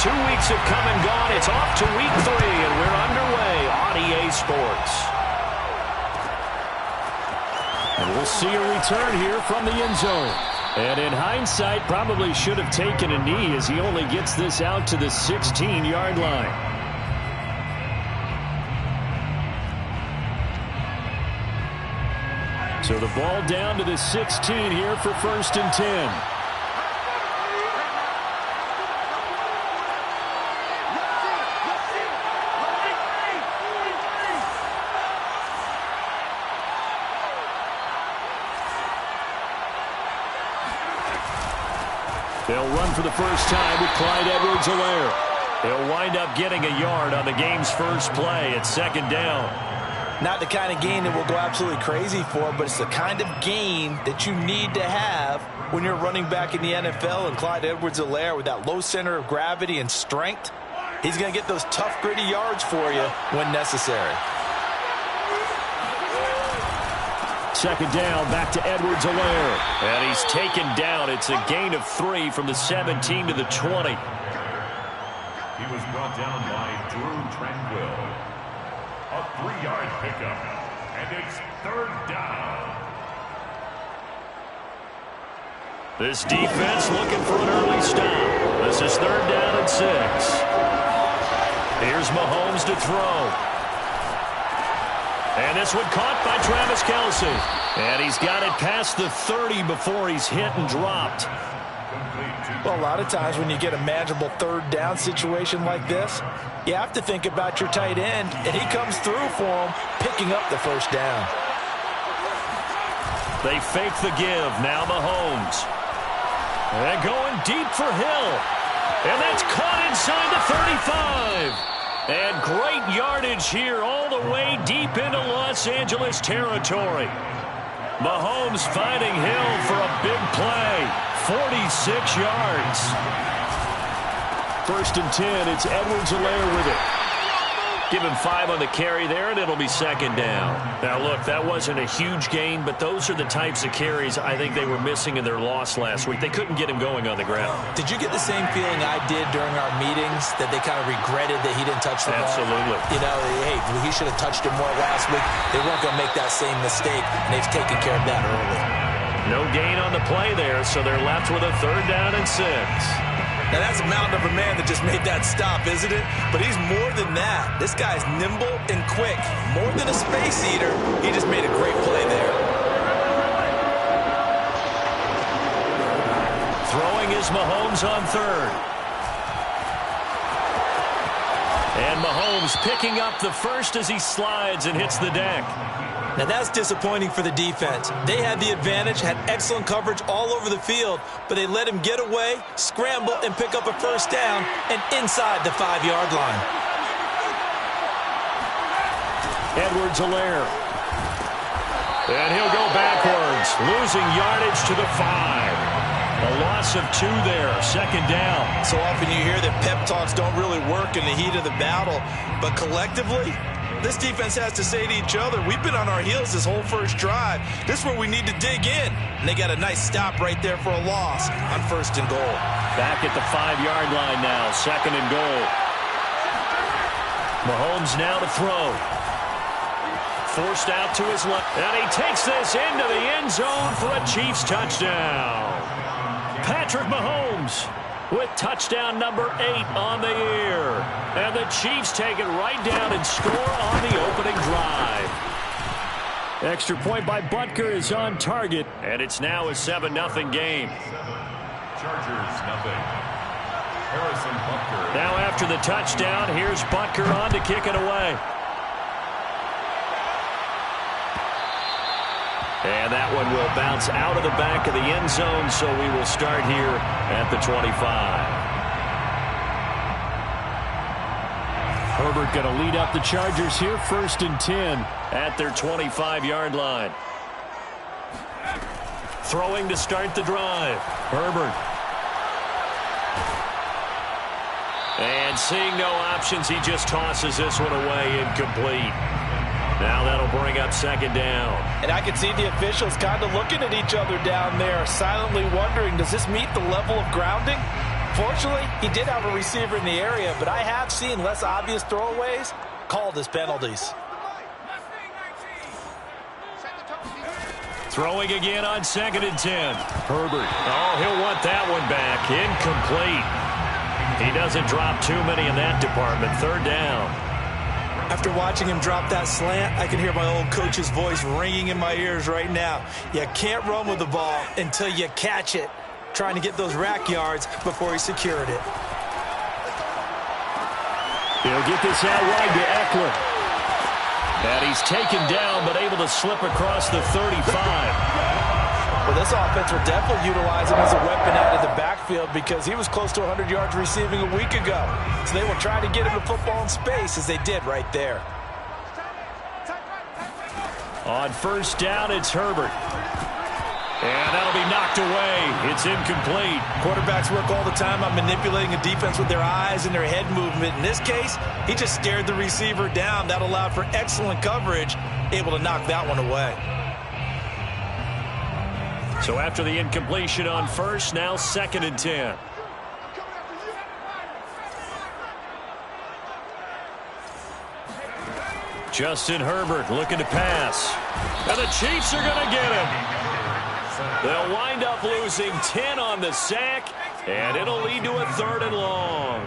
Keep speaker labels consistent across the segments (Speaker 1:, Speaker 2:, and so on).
Speaker 1: 2 weeks have come and gone. It's off to week 3, and we're underway on EA Sports. And we'll see a return here from the end zone. And in hindsight, probably should have taken a knee as he only gets this out to the 16-yard line. So the ball down to the 16 here for 1st and 10. They'll run for the first time with Clyde Edwards-Helaire. They'll wind up getting a yard on the game's first play at 2nd down.
Speaker 2: Not the kind of gain that we'll go absolutely crazy for, but it's the kind of gain that you need to have when you're running back in the NFL. And Clyde Edwards-Helaire, with that low center of gravity and strength, he's going to get those tough, gritty yards for you when necessary.
Speaker 1: 2nd down, back to Edwards-Helaire. And he's taken down. It's a gain of 3 from the 17 to the 20.
Speaker 3: He was brought down by Drew Tranquill. A 3-yard pickup, and it's 3rd down.
Speaker 1: This defense looking for an early stop. This is 3rd down and 6. Here's Mahomes to throw. And this one caught by Travis Kelce. And he's got it past the 30 before he's hit and dropped.
Speaker 2: Well, a lot of times when you get a manageable 3rd down situation like this, you have to think about your tight end, and he comes through for him, picking up the 1st down.
Speaker 1: They fake the give. Now Mahomes. And going deep for Hill. And that's caught inside the 35. And great yardage here all the way deep into Los Angeles territory. Mahomes finding Hill for a big play. 46 yards. 1st and 10. It's Edwards-Helaire with it. Give him 5 on the carry there, and it'll be 2nd down. Now, look, that wasn't a huge gain, but those are the types of carries I think they were missing in their loss last week. They couldn't get him going on the ground.
Speaker 2: Did you get the same feeling I did during our meetings, that they kind of regretted that he didn't touch the ball?
Speaker 1: Absolutely.
Speaker 2: You know, hey, he should have touched it more last week. They weren't going to make that same mistake, and they've taken care of that early.
Speaker 1: No gain on the play there, so they're left with a 3rd down and 6.
Speaker 2: Now, that's a mountain of a man that just made that stop, isn't it? But he's more than that. This guy's nimble and quick. More than a space eater, he just made a great play there.
Speaker 1: Throwing is Mahomes on 3rd. And Mahomes picking up the 1st as he slides and hits the deck.
Speaker 2: Now, that's disappointing for the defense. They had the advantage, had excellent coverage all over the field, but they let him get away, scramble, and pick up a 1st down and inside the 5-yard line.
Speaker 1: Edwards-Helaire. And he'll go backwards, losing yardage to the 5. A loss of 2 there, 2nd down.
Speaker 2: So often you hear that pep talks don't really work in the heat of the battle, but collectively, this defense has to say to each other, we've been on our heels this whole first drive. This is where we need to dig in. And they got a nice stop right there for a loss on 1st and goal.
Speaker 1: Back at the 5-yard line now, 2nd and goal. Mahomes now to throw. Forced out to his left. And he takes this into the end zone for a Chiefs touchdown. Patrick Mahomes with touchdown number 8 on the year. And the Chiefs take it right down and score on the opening drive. Extra point by Butker is on target, and it's now a 7-0 game.
Speaker 3: Chargers, nothing. Harrison Butker.
Speaker 1: Now after the touchdown, here's Butker on to kick it away. And that one will bounce out of the back of the end zone, so we will start here at the 25. Herbert going to lead up the Chargers here, 1st and 10 at their 25-yard line. Throwing to start the drive. Herbert. And seeing no options, he just tosses this one away, incomplete. Now that'll bring up 2nd down.
Speaker 2: And I can see the officials kind of looking at each other down there, silently wondering, does this meet the level of grounding? Unfortunately, he did have a receiver in the area, but I have seen less obvious throwaways called as penalties.
Speaker 1: Throwing again on 2nd and 10. Herbert. Oh, he'll want that one back. Incomplete. He doesn't drop too many in that department. 3rd down.
Speaker 2: After watching him drop that slant, I can hear my old coach's voice ringing in my ears right now. You can't run with the ball until you catch it. Trying to get those rack yards before he secured it.
Speaker 1: He'll get this out wide to Eckler. And he's taken down, but able to slip across the 35.
Speaker 2: Well, this offense will definitely utilize him as a weapon out of the backfield because he was close to 100 yards receiving a week ago. So they will try to get him the football in space as they did right there.
Speaker 1: On 1st down, it's Herbert. And that'll be knocked away. It's incomplete.
Speaker 2: Quarterbacks work all the time on manipulating a defense with their eyes and their head movement. In this case, he just stared the receiver down. That allowed for excellent coverage, able to knock that one away.
Speaker 1: So after the incompletion on 1st, now 2nd and 10. Justin Herbert looking to pass. And the Chiefs are going to get him. They'll wind up losing 10 on the sack, and it'll lead to a 3rd and long.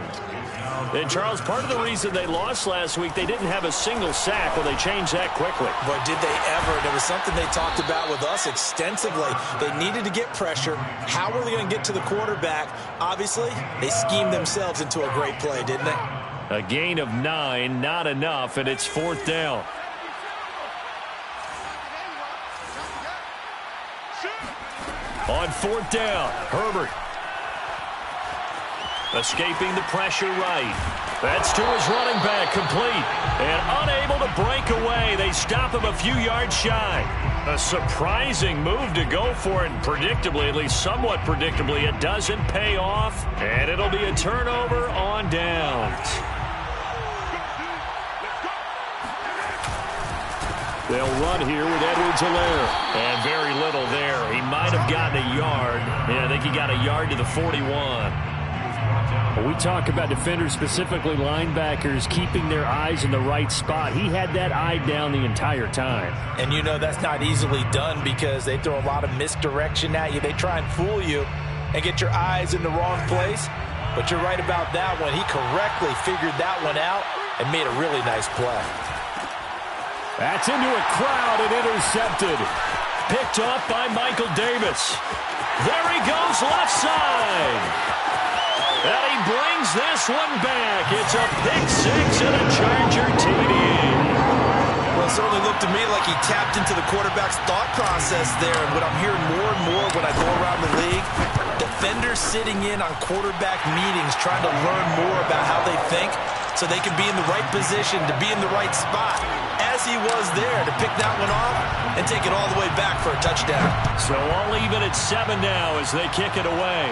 Speaker 1: And, Charles, part of the reason they lost last week, they didn't have a single sack. Well, they changed that quickly.
Speaker 2: But did they ever? It was something they talked about with us extensively. They needed to get pressure. How were they going to get to the quarterback? Obviously, they schemed themselves into a great play, didn't they?
Speaker 1: A gain of 9, not enough, and it's 4th down. On 4th down, Herbert. Escaping the pressure right. That's to his running back, complete. And unable to break away. They stop him a few yards shy. A surprising move to go for it. And predictably, at least somewhat predictably, it doesn't pay off. And it'll be a turnover on downs. They'll run here with Edwards-Helaire. And very little there. He might have gotten a yard. Yeah, I think he got a yard to the 41.
Speaker 4: When we talk about defenders, specifically linebackers, keeping their eyes in the right spot, he had that eye down the entire time.
Speaker 2: And you know that's not easily done because they throw a lot of misdirection at you. They try and fool you and get your eyes in the wrong place. But you're right about that one. He correctly figured that one out and made a really nice play.
Speaker 1: That's into a crowd and intercepted. Picked up by Michael Davis. There he goes, left side. And he brings this one back. It's a pick six and a Charger TD.
Speaker 2: Well, it certainly looked to me like he tapped into the quarterback's thought process there. And what I'm hearing more and more when I go around the league, defenders sitting in on quarterback meetings trying to learn more about how they think so they can be in the right position to be in the right spot, as he was there to pick that one off and take it all the way back for a touchdown.
Speaker 1: So all even at 7 now as they kick it away.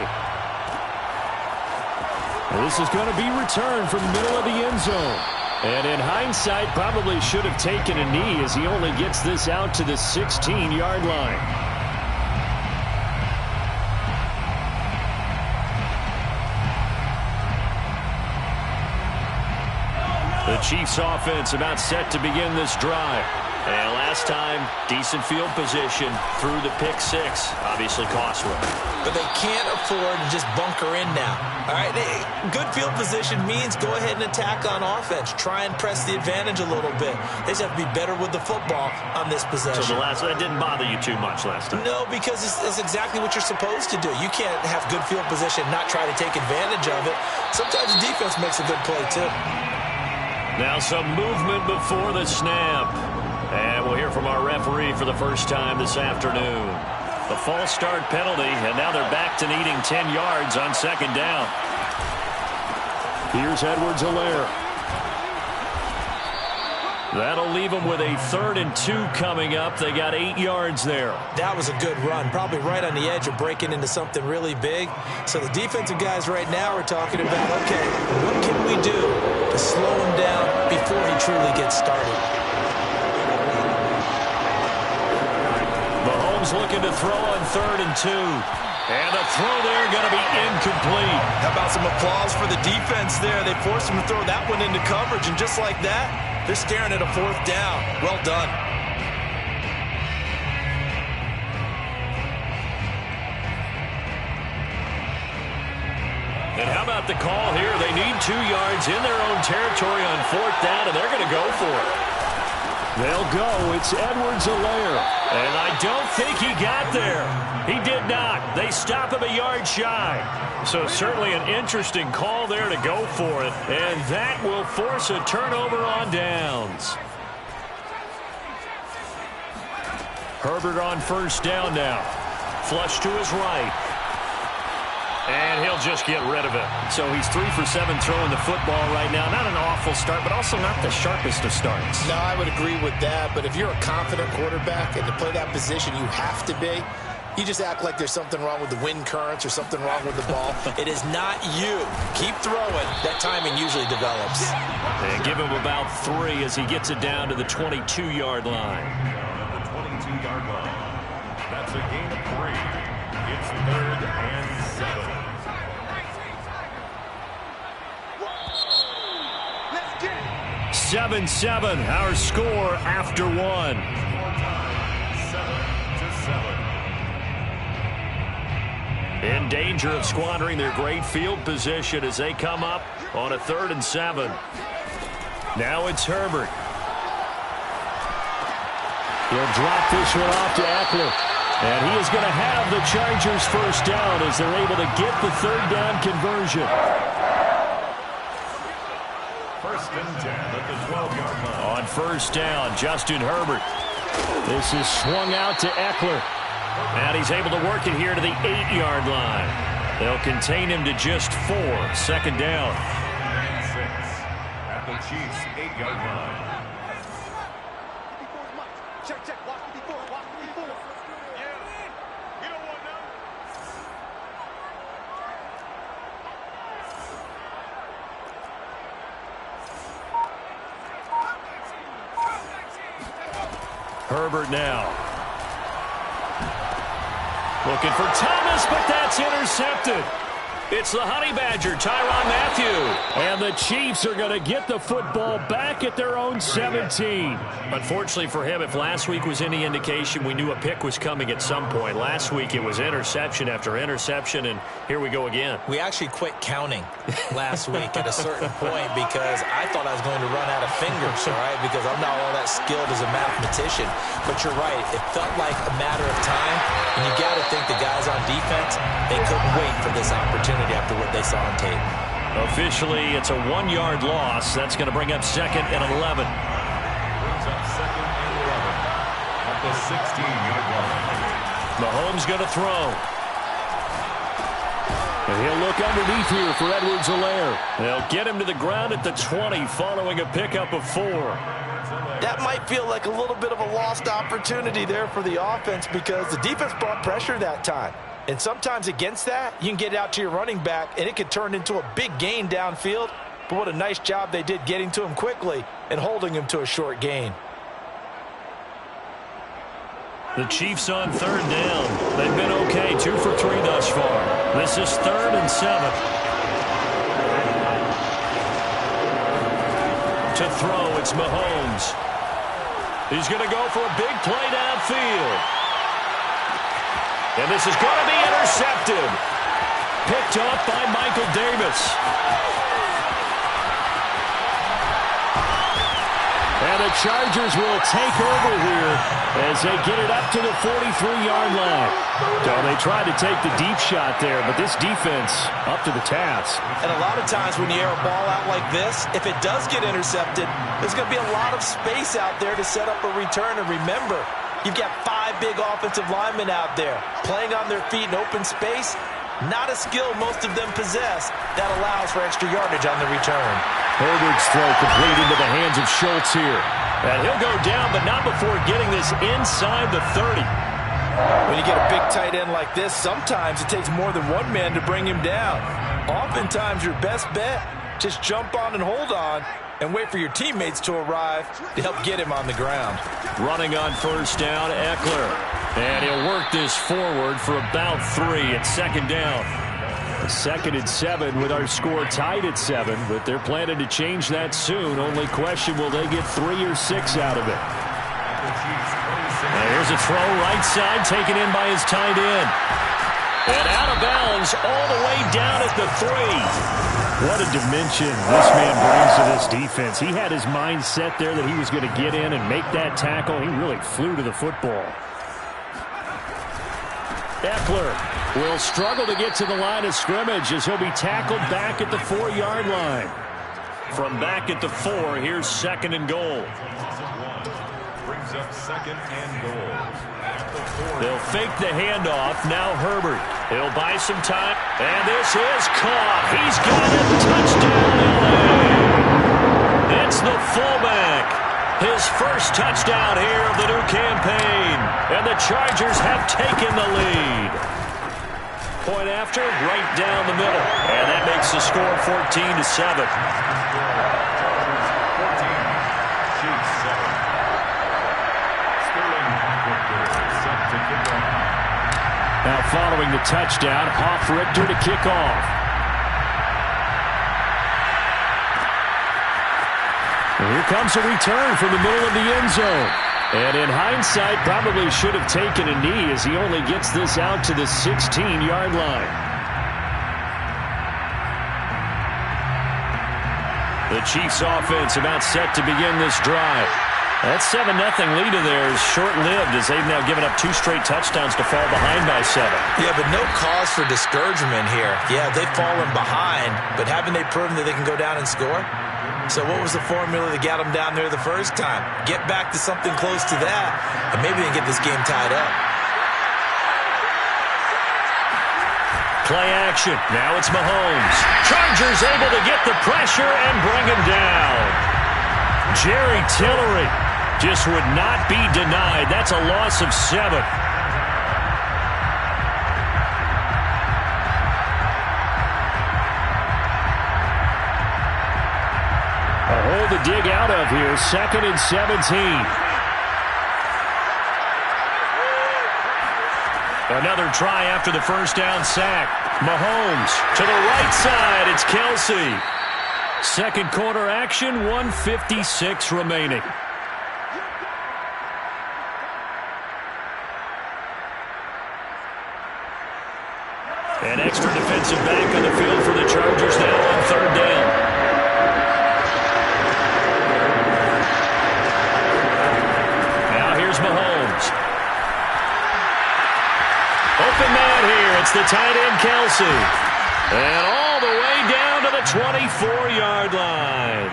Speaker 1: This is going to be returned from the middle of the end zone. And in hindsight, probably should have taken a knee as he only gets this out to the 16-yard line. The Chiefs offense about set to begin this drive. And last time, decent field position through the pick six. Obviously costly.
Speaker 2: But they can't afford to just bunker in now. All right, good field position means go ahead and attack on offense. Try and press the advantage a little bit. They just have to be better with the football on this possession.
Speaker 1: So that didn't bother you too much last time?
Speaker 2: No, because it's exactly what you're supposed to do. You can't have good field position and not try to take advantage of it. Sometimes the defense makes a good play, too.
Speaker 1: Now some movement before the snap. And we'll hear from our referee for the first time this afternoon. The false start penalty, and now they're back to needing 10 yards on 2nd down. Here's Edwards-Helaire. That'll leave them with a 3rd and 2 coming up. They got 8 yards there. That was a good run, probably right on the edge of breaking into something really big. So the defensive guys right now are talking about, okay, what can we do to slow him down before he truly gets started? Mahomes looking to throw on 3rd and 2. And the throw there going to be incomplete.
Speaker 2: How about some applause for the defense there? They forced him to throw that one into coverage, and just like that, they're staring at a 4th down. Well done.
Speaker 1: And how about the call here? They need 2 yards in their own territory on 4th down, and they're going to go for it.
Speaker 4: They'll go. It's Edwards-Helaire.
Speaker 1: And I don't think he got there. He did not. They stop him a yard shy. So certainly an interesting call there to go for it. And that will force a turnover on downs. Herbert on 1st down now. Flush to his right. And he'll just get rid of it.
Speaker 4: So he's 3 for 7 throwing the football right now. Not an awful start, but also not the sharpest of starts.
Speaker 5: No, I would agree with that. But if you're a confident quarterback and to play that position, you have to be. You just act like there's something wrong with the wind currents or something wrong with the ball. It is not you. Keep throwing. That timing usually develops.
Speaker 1: And give him about 3 as he gets it down to the 22-yard line.
Speaker 3: Down at the 22-yard line. That's a gain of 3. It's 3rd and 7.
Speaker 1: 7-7, our score after 1.
Speaker 3: 7-7.
Speaker 1: In danger of squandering their great field position as they come up on a 3rd and 7. Now it's Herbert.
Speaker 4: He'll drop this one off to Eckler. And he is going to have the Chargers 1st down as they're able to get the 3rd down conversion.
Speaker 3: 1st and 10 at the 12-yard line.
Speaker 1: On 1st down, Justin Herbert.
Speaker 4: This is swung out to Eckler.
Speaker 1: And he's able to work it here to the 8-yard line. They'll contain him to just 4. 2nd down.
Speaker 3: And 6 at the Chiefs' 8-yard line.
Speaker 1: Herbert now. Looking for Thomas, but that's intercepted. It's the Honey Badger, Tyrann Mathieu.
Speaker 4: And the Chiefs are going to get the football back at their own 17.
Speaker 1: Unfortunately for him, if last week was any indication, we knew a pick was coming at some point. Last week it was interception after interception, and here we go again.
Speaker 5: We actually quit counting last week at a certain point because I thought I was going to run out of fingers, all right, because I'm not all that skilled as a mathematician. But you're right. It felt like a matter of time, and you got to think the guys on defense, they couldn't wait for this opportunity after what they saw on tape.
Speaker 1: Officially, it's a 1-yard loss. That's going to bring up 2nd and 11.
Speaker 3: Brings up 2nd and 11 at the 16-yard line.
Speaker 1: Mahomes going to throw.
Speaker 4: And he'll look underneath here for Edwards-Helaire.
Speaker 1: They'll get him to the ground at the 20 following a pickup of 4.
Speaker 2: That might feel like a little bit of a lost opportunity there for the offense because the defense brought pressure that time. And sometimes against that, you can get it out to your running back, and it could turn into a big gain downfield. But what a nice job they did getting to him quickly and holding him to a short gain.
Speaker 1: The Chiefs on 3rd down. They've been okay, 2 for 3 thus far. This is 3rd and 7. To throw, it's Mahomes. He's going to go for a big play downfield. And this is going to be intercepted. Picked up by Michael Davis.
Speaker 4: And the Chargers will take over here as they get it up to the 43-yard line. So they tried to take the deep shot there, but this defense up to the task.
Speaker 2: And a lot of times when you air a ball out like this, if it does get intercepted, there's going to be a lot of space out there to set up a return. And remember, you've got 5 big offensive linemen out there playing on their feet in open space. Not a skill most of them possess that allows for extra yardage on the return.
Speaker 4: Herbert's throw complete into the hands of Schultz here.
Speaker 1: And he'll go down, but not before getting this inside the 30.
Speaker 2: When you get a big tight end like this, sometimes it takes more than one man to bring him down. Oftentimes, your best bet, just jump on and hold on and wait for your teammates to arrive to help get him on the ground.
Speaker 1: Running on 1st down, Eckler. And he'll work work this forward for about 3 at second down.
Speaker 4: 2nd and 7 with our score tied at 7, but they're planning to change that soon. Only question, will they get 3 or 6 out of it?
Speaker 1: Now here's a throw right side taken in by his tight end. And out of bounds all the way down at the 3.
Speaker 4: What a dimension this man brings to this defense. He had his mind set there that he was going to get in and make that tackle. He really flew to the football. Eckler will struggle to get to the line of scrimmage as he'll be tackled back at the 4-yard line.
Speaker 1: From back at the 4, here's 2nd and goal.
Speaker 3: Brings up 2nd and goal.
Speaker 1: They'll fake the handoff. Now Herbert. He'll buy some time. And this is caught. He's got it. Touchdown, LA. It's the fullback. His first touchdown here of the new campaign. And the Chargers have taken the lead. Point after, right down the middle. And that makes the score 14-7.
Speaker 4: Now following the touchdown, Hoff-Richter to kick off. And here comes a return from the middle of the end zone. And in hindsight, probably should have taken a knee as he only gets this out to the 16-yard line.
Speaker 1: The Chiefs offense about set to begin this drive. That 7-0 lead of theirs short-lived as they've now given up 2 straight touchdowns to fall behind by 7.
Speaker 5: Yeah, but no cause for discouragement here. Yeah, they've fallen behind, but haven't they proven that they can go down and score? So what was the formula that got them down there the first time? Get back to something close to that, and maybe they can get this game tied up.
Speaker 1: Play action. Now it's Mahomes. Chargers able to get the pressure and bring him down. Jerry Tillery just would not be denied. That's a loss of 7.
Speaker 4: A hole to dig out of here. 2nd and 17.
Speaker 1: Another try after the first down sack. Mahomes to the right side. It's Kelsey. Second quarter action, 1:56 remaining. An extra defensive back on the field for the Chargers now on 3rd down. Now here's Mahomes. Open man here. It's the tight end, Kelsey. And all the way down to the 24-yard line.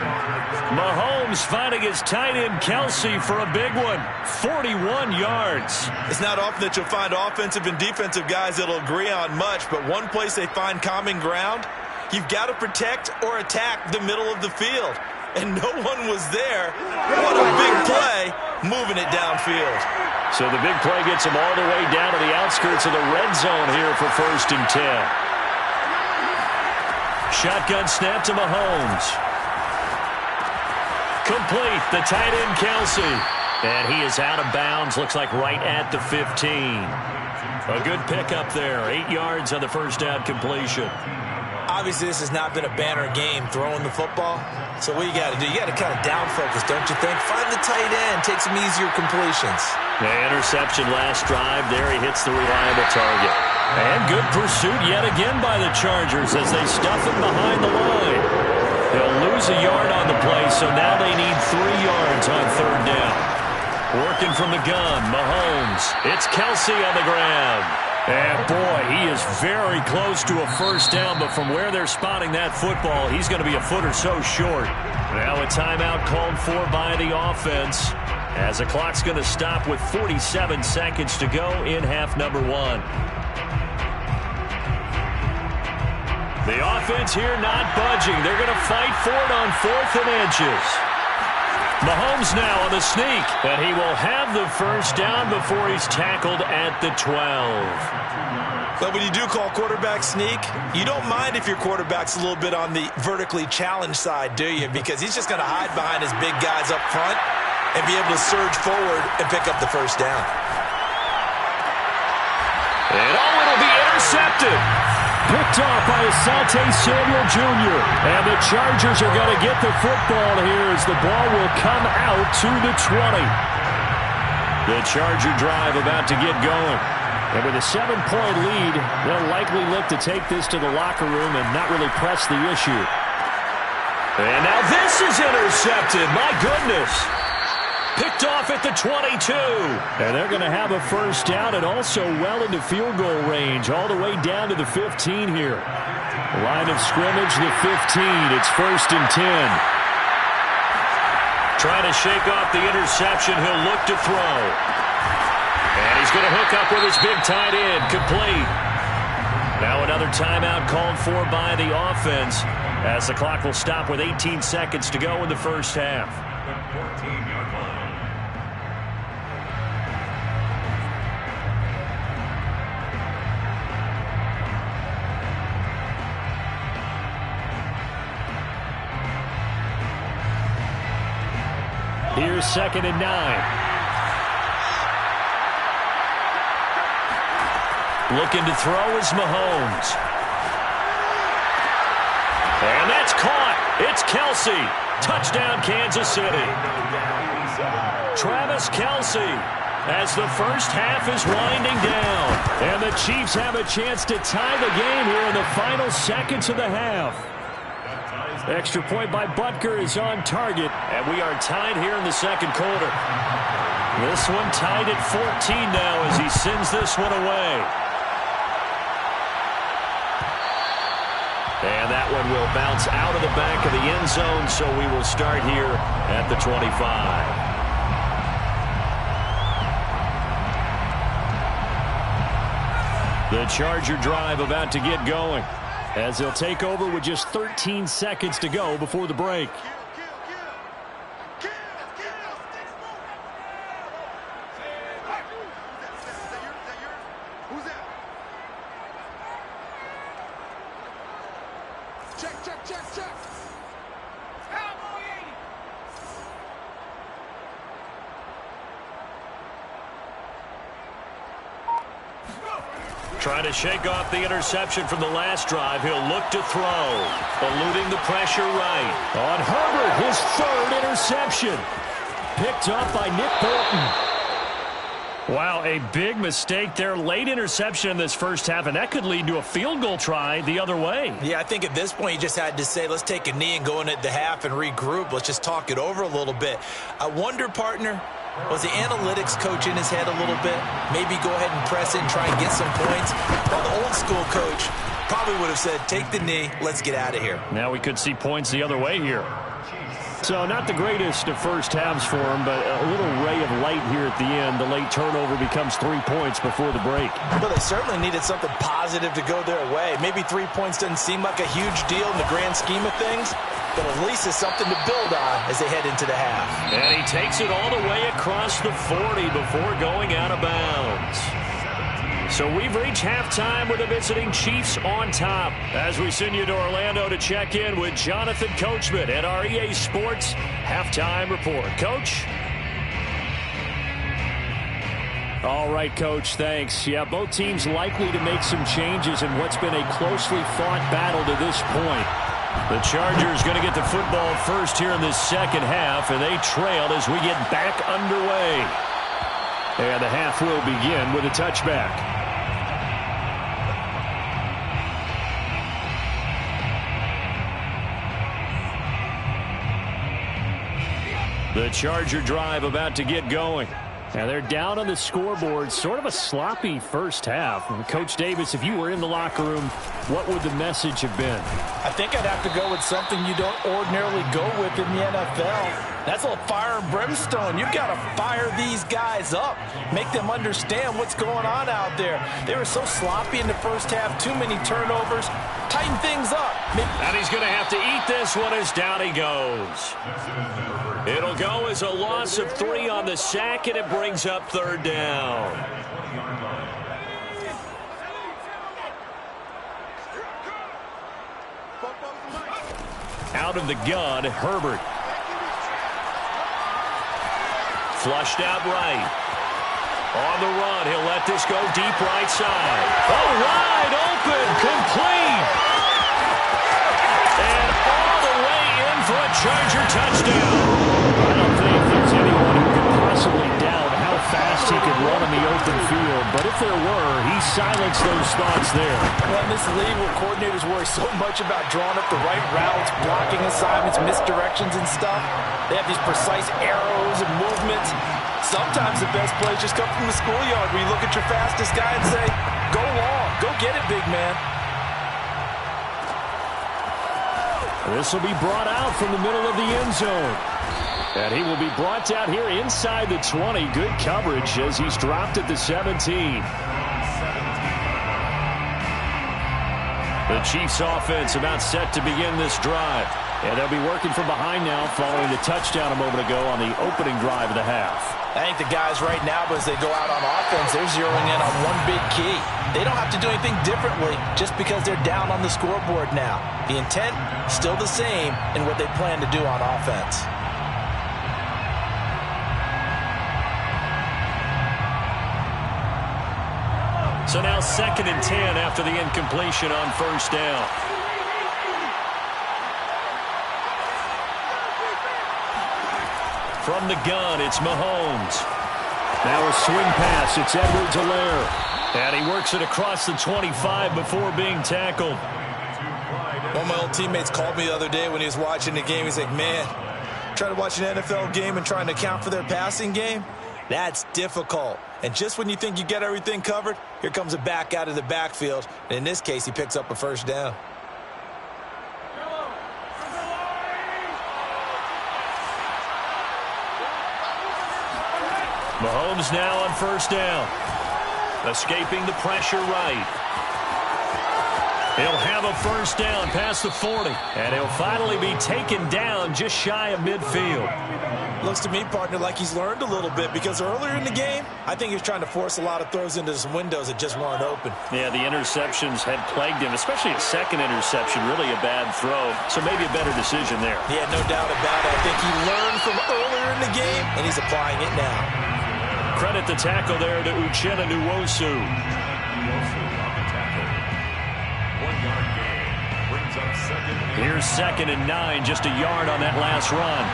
Speaker 1: Mahomes finding his tight end, Kelsey, for a big one. 41 yards.
Speaker 2: It's not often that you'll find offensive and defensive guys that'll agree on much, but one place they find common ground, you've got to protect or attack the middle of the field. And no one was there. What a big play, moving it downfield.
Speaker 1: So the big play gets him all the way down to the outskirts of the red zone here for 1st and 10. Shotgun snap to Mahomes. Complete, the tight end, Kelsey. And he is out of bounds, looks like right at the 15. A good pickup there, 8 yards on the first down completion.
Speaker 5: Obviously, this has not been a banner game throwing the football. So what you got to do, you got to kind of down focus, don't you think? Find the tight end, take some easier completions.
Speaker 1: The interception last drive. There he hits the reliable target. And good pursuit yet again by the Chargers as they stuff him behind the line. They'll lose a yard on the play, so now they need 3 yards on 3rd down. Working from the gun, Mahomes. It's Kelsey on the ground. And boy, he is very close to a first down, but from where they're spotting that football, he's going to be a foot or so short. Now a timeout called for by the offense as the clock's going to stop with 47 seconds to go in half number 1. The offense here not budging. They're going to fight for it on 4th and inches. Mahomes now on the sneak, and he will have the first down before he's tackled at the 12.
Speaker 2: But when you do call quarterback sneak, you don't mind if your quarterback's a little bit on the vertically challenged side, do you? Because he's just going to hide behind his big guys up front and be able to surge forward and pick up the first down.
Speaker 1: intercepted.
Speaker 4: Picked off by Asante Samuel Jr. And the Chargers are going to get the football here as the ball will come out to the 20. The Charger drive about to get going. And with a 7-point lead, they'll likely look to take this to the locker room and not really press the issue.
Speaker 1: And now this is intercepted. My goodness. Picked off at the 22.
Speaker 4: And they're going to have a first down and also well into field goal range, all the way down to the 15 here. Line of scrimmage, the 15. It's 1st and 10.
Speaker 1: Trying to shake off the interception. He'll look to throw. And he's going to hook up with his big tight end. Complete. Now another timeout called for by the offense as the clock will stop with 18 seconds to go in the first half.
Speaker 3: 14-yard line.
Speaker 4: Here's 2nd and 9.
Speaker 1: Looking to throw is Mahomes. And that's caught. It's Kelce. Touchdown, Kansas City. Travis Kelce as the first half is winding down.
Speaker 4: And the Chiefs have a chance to tie the game here in the final seconds of the half. Extra point by Butker is on target.
Speaker 1: And we are tied here in the second quarter. This one tied at 14 now as he sends this one away. And that one will bounce out of the back of the end zone, so we will start here at the 25.
Speaker 4: The Charger drive about to get going as they'll take over with just 13 seconds to go before the break.
Speaker 1: Trying to shake off the interception from the last drive. He'll look to throw. Eluding the pressure right.
Speaker 4: On Herbert, his 3rd interception. Picked up by Nick Bolton.
Speaker 1: Wow, a big mistake there. Late interception in this first half, and that could lead to a field goal try the other way.
Speaker 5: Yeah, I think at this point you just had to say, let's take a knee and go into the half and regroup. Let's just talk it over a little bit. I wonder, partner, was the analytics coach in his head a little bit? Maybe go ahead and press it and try and get some points. Well, the old school coach probably would have said, take the knee, let's get out of here.
Speaker 1: Now we could see points the other way here.
Speaker 4: So not the greatest of first halves for him, but a little ray of light here at the end. The late turnover becomes 3 points before the break.
Speaker 5: Well, they certainly needed something positive to go their way. Maybe 3 points doesn't seem like a huge deal in the grand scheme of things, but at least it's something to build on as they head into the half.
Speaker 1: And he takes it all the way across the 40 before going out of bounds. So we've reached halftime with the visiting Chiefs on top as we send you to Orlando to check in with Jonathan Coachman at our EA Sports Halftime Report. Coach?
Speaker 4: All right, Coach, thanks. Yeah, both teams likely to make some changes in what's been a closely fought battle to this point.
Speaker 1: The Chargers going to get the football first here in this second half, and they trailed as we get back underway.
Speaker 4: And the half will begin with a touchback.
Speaker 1: The Charger drive about to get going.
Speaker 4: And they're down on the scoreboard. Sort of a sloppy first half. And Coach Davis, if you were in the locker room, what would the message have been?
Speaker 2: I think I'd have to go with something you don't ordinarily go with in the NFL. That's a fire and brimstone. You've got to fire these guys up. Make them understand what's going on out there. They were so sloppy in the first half. Too many turnovers. Tighten things up.
Speaker 1: And he's going to have to eat this one as down he goes. It'll go as a loss of 3 on the sack, and it brings up 3rd down. Out of the gun, Herbert. Flushed out right. On the run, he'll let this go deep right side. Oh, wide open, complete. And all the way in for a Charger touchdown.
Speaker 4: I don't think there's anyone who could possibly doubt how fast he could run in the open field. But if there were, he silenced those thoughts there.
Speaker 2: Well, in this league where coordinators worry so much about drawing up the right routes, blocking assignments, misdirections and stuff, they have these precise arrows and movements. Sometimes the best plays just come from the schoolyard where you look at your fastest guy and say, go long, go get it, big man.
Speaker 4: This will be brought out from the middle of the end zone. And he will be brought down here inside the 20. Good coverage as he's dropped at the 17. The Chiefs offense about set to begin this drive. And they'll be working from behind now following the touchdown a moment ago on the opening drive of the half.
Speaker 2: I think the guys right now, as they go out on offense, they're zeroing in on one big key. They don't have to do anything differently just because they're down on the scoreboard now. The intent, still the same in what they plan to do on offense.
Speaker 1: So now 2nd and 10 after the incompletion on first down. From the gun, it's Mahomes.
Speaker 4: Now a swing pass. It's Edwards-Helaire.
Speaker 1: And he works it across the 25 before being tackled.
Speaker 5: One of my old teammates called me the other day when he was watching the game. He's like, man, trying to watch an NFL game and trying to account for their passing game? That's difficult. And just when you think you get everything covered, here comes a back out of the backfield. And in this case, he picks up a first down.
Speaker 1: Mahomes now on first down. Escaping the pressure right. He'll have a first down past the 40. And he'll finally be taken down just shy of midfield.
Speaker 5: Looks to me, partner, like he's learned a little bit because earlier in the game, I think he was trying to force a lot of throws into some windows that just weren't open.
Speaker 1: Yeah, the interceptions had plagued him, especially a second interception, really a bad throw. So maybe a better decision there.
Speaker 5: Yeah, no doubt about it. I think he learned from earlier in the game, and he's applying it now.
Speaker 1: Credit the tackle there to Uchenna Nwosu. Here's 2nd and 9, just a yard on that last run.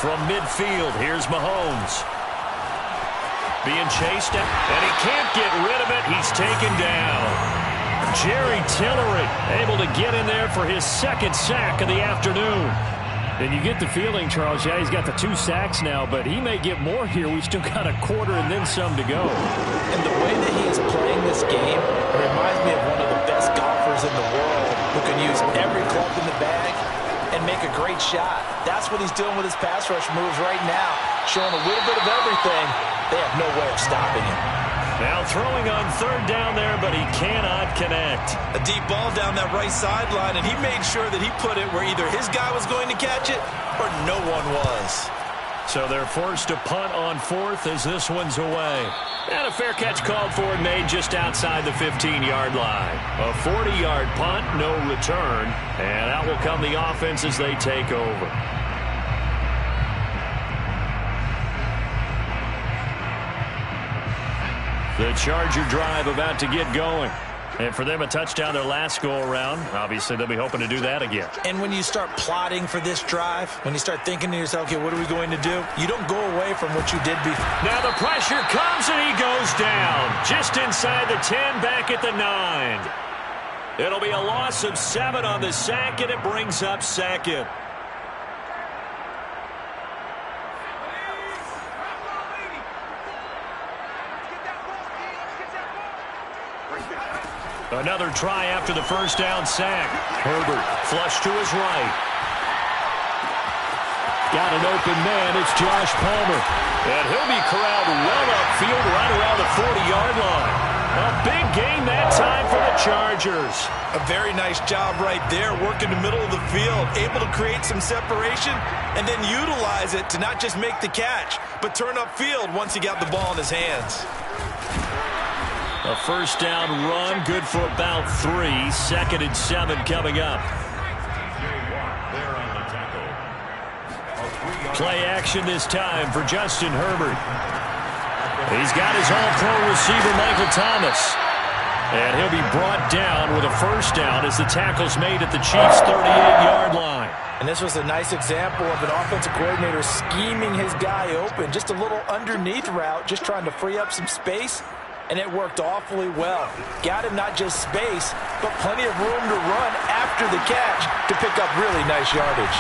Speaker 1: From midfield, here's Mahomes. Being chased, and he can't get rid of it. He's taken down. Jerry Tillery able to get in there for his 2nd sack of the afternoon.
Speaker 4: And you get the feeling, Charles, yeah, he's got the 2 sacks now, but he may get more here. We've still got a quarter and then some to go.
Speaker 2: And the way that he is playing this game reminds me of one of the best golfers in the world who can use every club in the bag and make a great shot. That's what he's doing with his pass rush moves right now, showing a little bit of everything. They have no way of stopping him.
Speaker 1: Now throwing on 3rd down there, but he cannot connect.
Speaker 5: A deep ball down that right sideline, and he made sure that he put it where either his guy was going to catch it or no one was.
Speaker 1: So they're forced to punt on 4th as this one's away. And a fair catch called for and made just outside the 15-yard line. A 40-yard punt, no return. And out will come the offense as they take over. The Charger drive about to get going. And for them, a touchdown their last go-around. Obviously, they'll be hoping to do that again.
Speaker 5: And when you start plotting for this drive, when you start thinking to yourself, okay, what are we going to do? You don't go away from what you did before.
Speaker 1: Now the pressure comes, and he goes down. Just inside the 10, back at the 9. It'll be a loss of 7 on the sack, and it brings up 2nd. Another try after the first down sack. Herbert flush to his right.
Speaker 4: Got an open man. It's Josh Palmer.
Speaker 1: And he'll be corralled well upfield right around the 40-yard line. A big gain that time for the Chargers.
Speaker 5: A very nice job right there, working the middle of the field, able to create some separation and then utilize it to not just make the catch, but turn upfield once he got the ball in his hands.
Speaker 1: A first down run, good for about 3. 2nd and 7 coming up.
Speaker 3: There on the tackle. A 3-yard
Speaker 1: Play action this time for Justin Herbert. He's got his all-pro receiver, Michael Thomas. And he'll be brought down with a first down as the tackle's made at the Chiefs' 38-yard line.
Speaker 2: And this was a nice example of an offensive coordinator scheming his guy open. Just a little underneath route, just trying to free up some space. And it worked awfully well. Got him not just space, but plenty of room to run after the catch to pick up really nice yardage.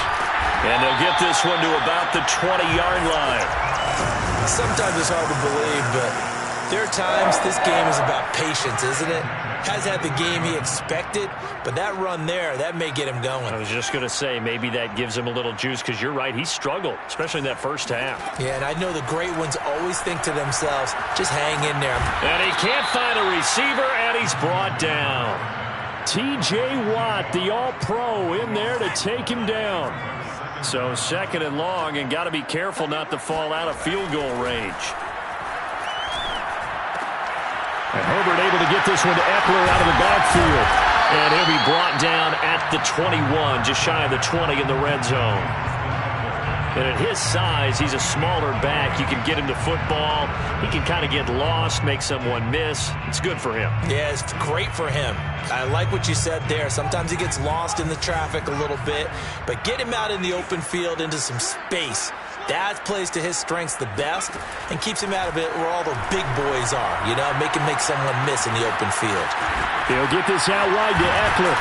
Speaker 1: And they'll get this one to about the 20-yard line.
Speaker 5: Sometimes it's hard to believe, but there are times this game is about patience, isn't it? Has had the game he expected, but that run there, that may get him going.
Speaker 1: I was just going to say, maybe that gives him a little juice, because you're right, he struggled, especially in that first half.
Speaker 5: Yeah, and I know the great ones always think to themselves, just hang in there.
Speaker 1: And he can't find a receiver, and he's brought down. T.J. Watt, the all-pro, in there to take him down. So second and long, and got to be careful not to fall out of field goal range. And Herbert able to get this one to Eckler out of the backfield. And he'll be brought down at the 21, just shy of the 20 in the red zone. And at his size, he's a smaller back. You can get him to football. He can kind of get lost, make someone miss. It's good for him.
Speaker 5: Yeah, it's great for him. I like what you said there. Sometimes he gets lost in the traffic a little bit. But get him out in the open field into some space. That plays to his strengths the best and keeps him out of it where all the big boys are, you know, make him make someone miss in the open field.
Speaker 1: He'll get this out wide to Eckler.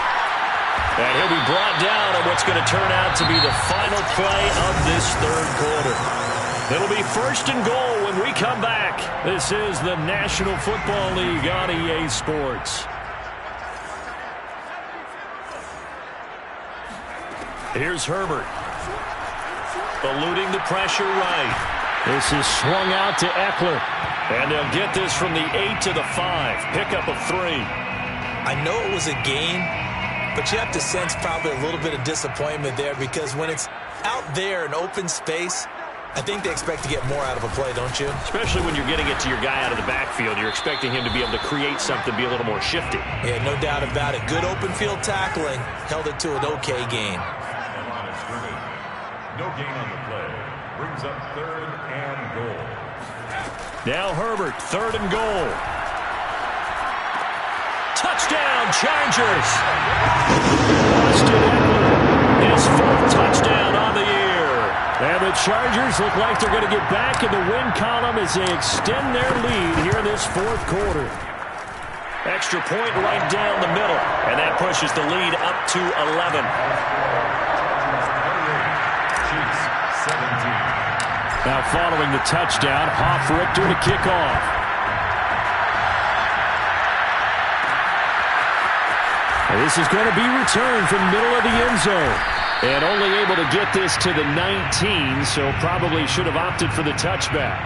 Speaker 1: And he'll be brought down on what's going to turn out to be the final play of this third quarter. It'll be first and goal when we come back. This is the National Football League on EA Sports. Here's Herbert. Eluding the pressure right. This is swung out to Eckler. And they'll get this from the 8 to the 5. Pickup of 3.
Speaker 5: I know it was a gain, but you have to sense probably a little bit of disappointment there because when it's out there in open space, I think they expect to get more out of a play, don't you?
Speaker 1: Especially when you're getting it to your guy out of the backfield. You're expecting him to be able to create something, be a little more shifty.
Speaker 5: Yeah, no doubt about it. Good open field tackling. Held it to an okay gain.
Speaker 3: No gain on the play. Brings up third and goal.
Speaker 1: Now Herbert, third and goal. Touchdown, Chargers! Austin Eckler, his fourth touchdown on the year. And the Chargers look like they're going to get back in the win column as they extend their lead here in this fourth quarter. Extra point right down the middle, and that pushes the lead up to 11. Now following the touchdown, Hofrichter to kick off. And this is going to be returned from middle of the end zone. And only able to get this to the 19, so probably should have opted for the touchback.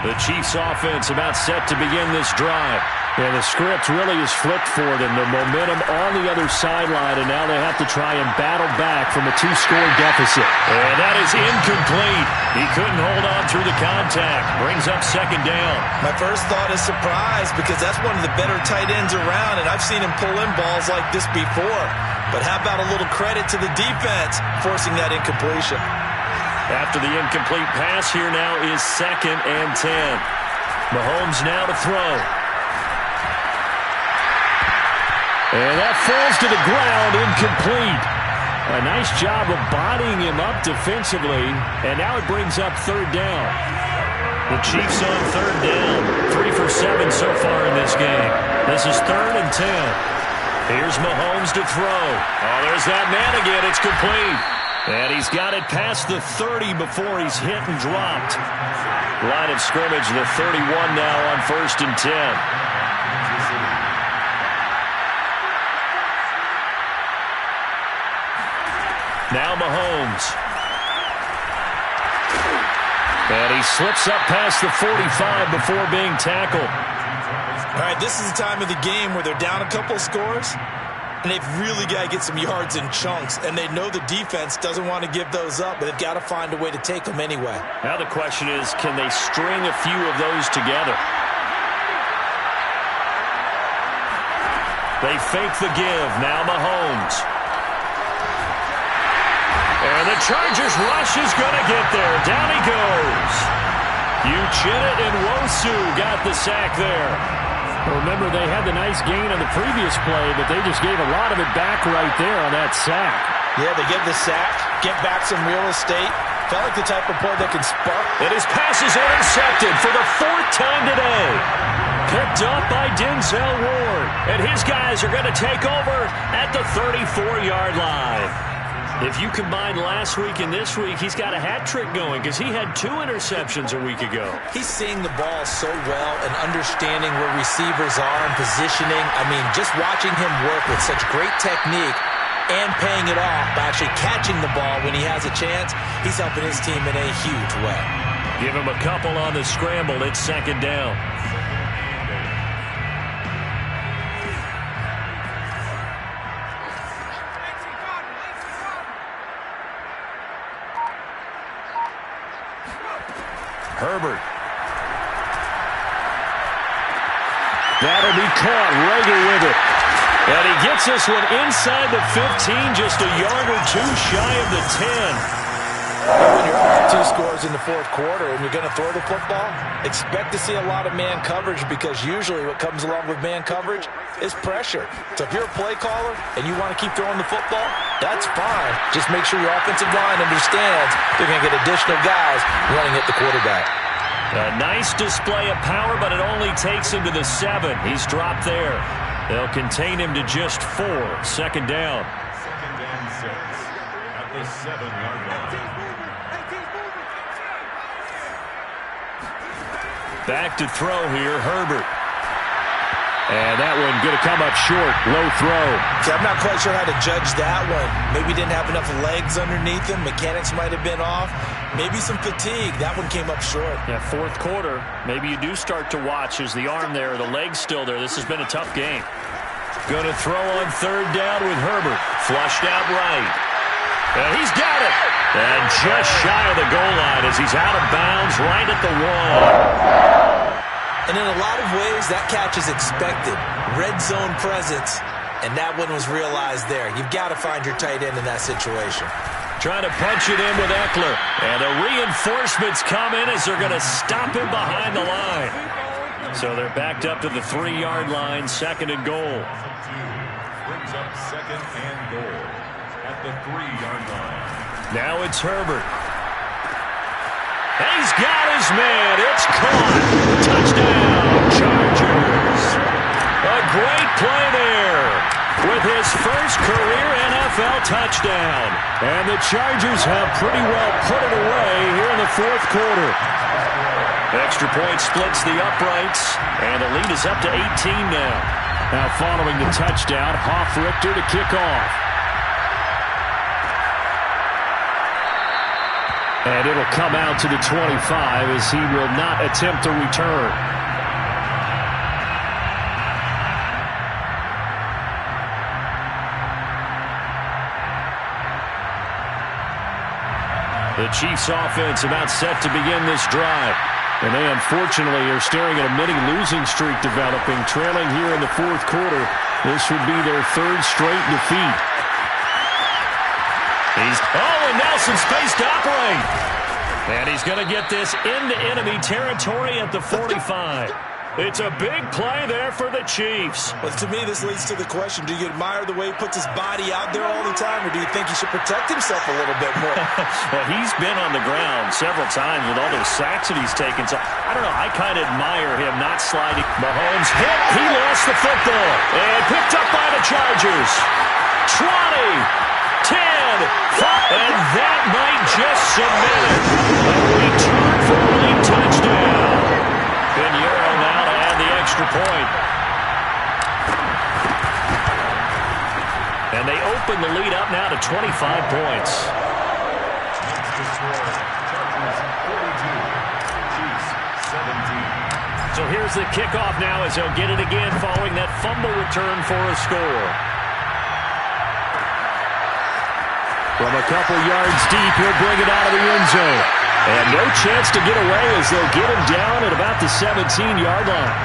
Speaker 1: The Chiefs offense about set to begin this drive. And the script really is flipped for them. The momentum on the other sideline, and now they have to try and battle back from a 2-score deficit. And that is incomplete. He couldn't hold on through the contact. Brings up second down.
Speaker 2: My first thought is surprise because that's one of the better tight ends around, and I've seen him pull in balls like this before. But how about a little credit to the defense forcing that incompletion?
Speaker 1: After the incomplete pass, here now is second and 10. Mahomes now to throw. And that falls to the ground, incomplete. A nice job of bodying him up defensively, and now it brings up third down. The Chiefs on third down. 3 for 7 so far in this game. This is third and 10. Here's Mahomes to throw. Oh, there's that man again. It's complete. And he's got it past the 30 before he's hit and dropped. Line of scrimmage, the 31 now on first and 10. Now Mahomes. And he slips up past the 45 before being tackled.
Speaker 2: All right, this is the time of the game where they're down a couple of scores, and they've really got to get some yards in chunks, and they know the defense doesn't want to give those up, but they've got to find a way to take them anyway.
Speaker 1: Now the question is, can they string a few of those together? They fake the give. Now Mahomes. And the Chargers rush is going to get there. Down he goes. Uchenna and Nwosu got the sack there.
Speaker 4: Remember, they had the nice gain on the previous play, but they just gave a lot of it back right there on that sack.
Speaker 2: Yeah, they get the sack, get back some real estate. Felt like the type of play that can spark.
Speaker 1: And his pass is intercepted for the 4th time today. Picked up by Denzel Ward. And his guys are going to take over at the 34-yard line. If you combine last week and this week, he's got a hat trick going because he had 2 interceptions a week ago.
Speaker 5: He's seeing the ball so well and understanding where receivers are and positioning. I mean, just watching him work with such great technique and paying it off by actually catching the ball when he has a chance, he's helping his team in a huge way.
Speaker 1: Give him a couple on the scramble. It's 2nd down. Herbert. That'll be caught. Rager with it. And he gets this one inside the 15, just a yard or 2 shy of the 10.
Speaker 2: When you're up 2 scores in the 4th quarter and you're going to throw the football, expect to see a lot of man coverage because usually what comes along with man coverage is pressure. So if you're a play caller and you want to keep throwing the football, that's fine. Just make sure your offensive line understands they're going to get additional guys running at the quarterback.
Speaker 1: A nice display of power, but it only takes him to the 7. He's dropped there. They'll contain him to just 4. 2nd down.
Speaker 3: 2nd and 6 at the 7-yard line.
Speaker 1: Back to throw here, Herbert. And that one going to come up short. Low throw.
Speaker 2: See, I'm not quite sure how to judge that one. Maybe didn't have enough legs underneath him. Mechanics might have been off. Maybe some fatigue. That one came up short.
Speaker 1: Yeah, 4th quarter. Maybe you do start to watch as the arm there, the leg's still there. This has been a tough game. Going to throw on 3rd down with Herbert. Flushed out right. And he's got it. And just shy of the goal line as he's out of bounds right at the 1.
Speaker 5: And in a lot of ways, that catch is expected. Red zone presence, and that one was realized there. You've got to find your tight end in that situation.
Speaker 1: Trying to punch it in with Eckler. And the reinforcements come in as they're going to stop him behind the line. So they're backed up to the 3-yard line, 2nd and goal.
Speaker 3: Brings up 2nd and goal at the 3-yard line.
Speaker 1: Now it's Herbert. And he's got his man. It's caught. Touchdown, Chargers. A great play there with his first career NFL touchdown. And the Chargers have pretty well put it away here in the 4th quarter. Extra point splits the uprights, and the lead is up to 18 now. Now following the touchdown, Hofrichter to kick off. And it'll come out to the 25 as he will not attempt to return. The Chiefs offense about set to begin this drive. And they unfortunately are staring at a mini losing streak developing, trailing here in the 4th quarter. This would be their 3rd straight defeat. And Nelson space to operate. And he's going to get this into enemy territory at the 45. It's a big play there for the Chiefs.
Speaker 2: Well, to me, this leads to the question, do you admire the way he puts his body out there all the time, or do you think he should protect himself a little bit more?
Speaker 1: Well, he's been on the ground several times with all those sacks that he's taken. So, I don't know, I kind of admire him not sliding. Mahomes hit. He lost the football. And picked up by the Chargers. 20, 10, 5. And that might just cement it. A return for a lead touchdown. Pinheiro now to add the extra point. And they open the lead up now to 25 points.
Speaker 3: Next to score, Chargers 42, Chiefs 17.
Speaker 1: So here's the kickoff now as they'll get it again following that fumble return for a score. From a couple yards deep, he'll bring it out of the end zone. And no chance to get away as they'll get him down at about the 17-yard line.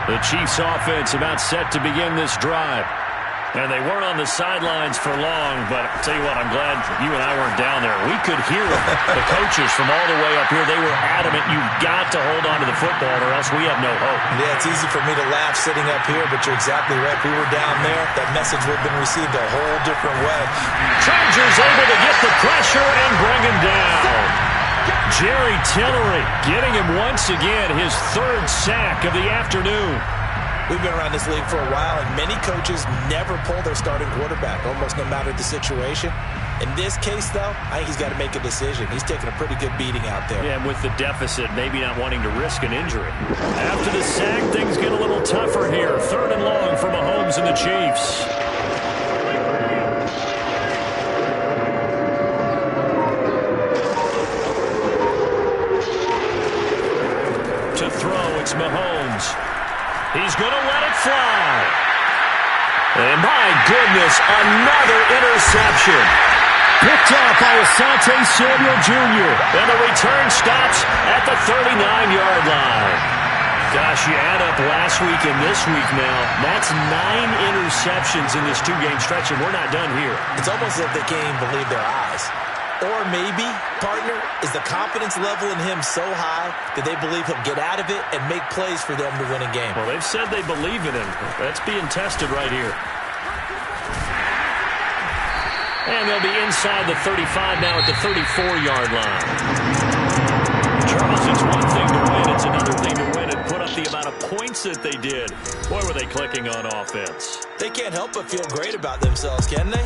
Speaker 1: The Chiefs offense about set to begin this drive. And they weren't on the sidelines for long, but I'll tell you what, I'm glad you and I weren't down there. We could hear the coaches from all the way up here. They were adamant, you've got to hold on to the football or else we have no hope.
Speaker 5: Yeah, it's easy for me to laugh sitting up here, but you're exactly right. If we were down there, that message would have been received a whole different way.
Speaker 1: Chargers able to get the pressure and bring him down. Jerry Tillery getting him once again, his third sack of the afternoon.
Speaker 5: We've been around this league for a while, and many coaches never pull their starting quarterback, almost no matter the situation. In this case, though, I think he's got to make a decision. He's taking a pretty good beating out there.
Speaker 1: Yeah, and with the deficit, maybe not wanting to risk an injury. After the sack, things get a little tougher here. 3rd and long for Mahomes and the Chiefs. To throw, it's Mahomes. He's going to let it fly. And my goodness, another interception. Picked off by Asante Samuel Jr. And the return stops at the 39-yard line. Gosh, you add up last week and this week now. That's 9 interceptions in this 2-game stretch, and we're not done here.
Speaker 5: It's almost as if they can't even believe their eyes. Or maybe, partner, is the confidence level in him so high that they believe he'll get out of it and make plays for them to win a game.
Speaker 1: Well, they've said they believe in him. That's being tested right here. And they'll be inside the 35 now at the 34-yard line. Charles, it's one thing to win. It's another thing to win and put up the amount of points that they did. Boy, were they clicking on offense.
Speaker 5: They can't help but feel great about themselves, can they?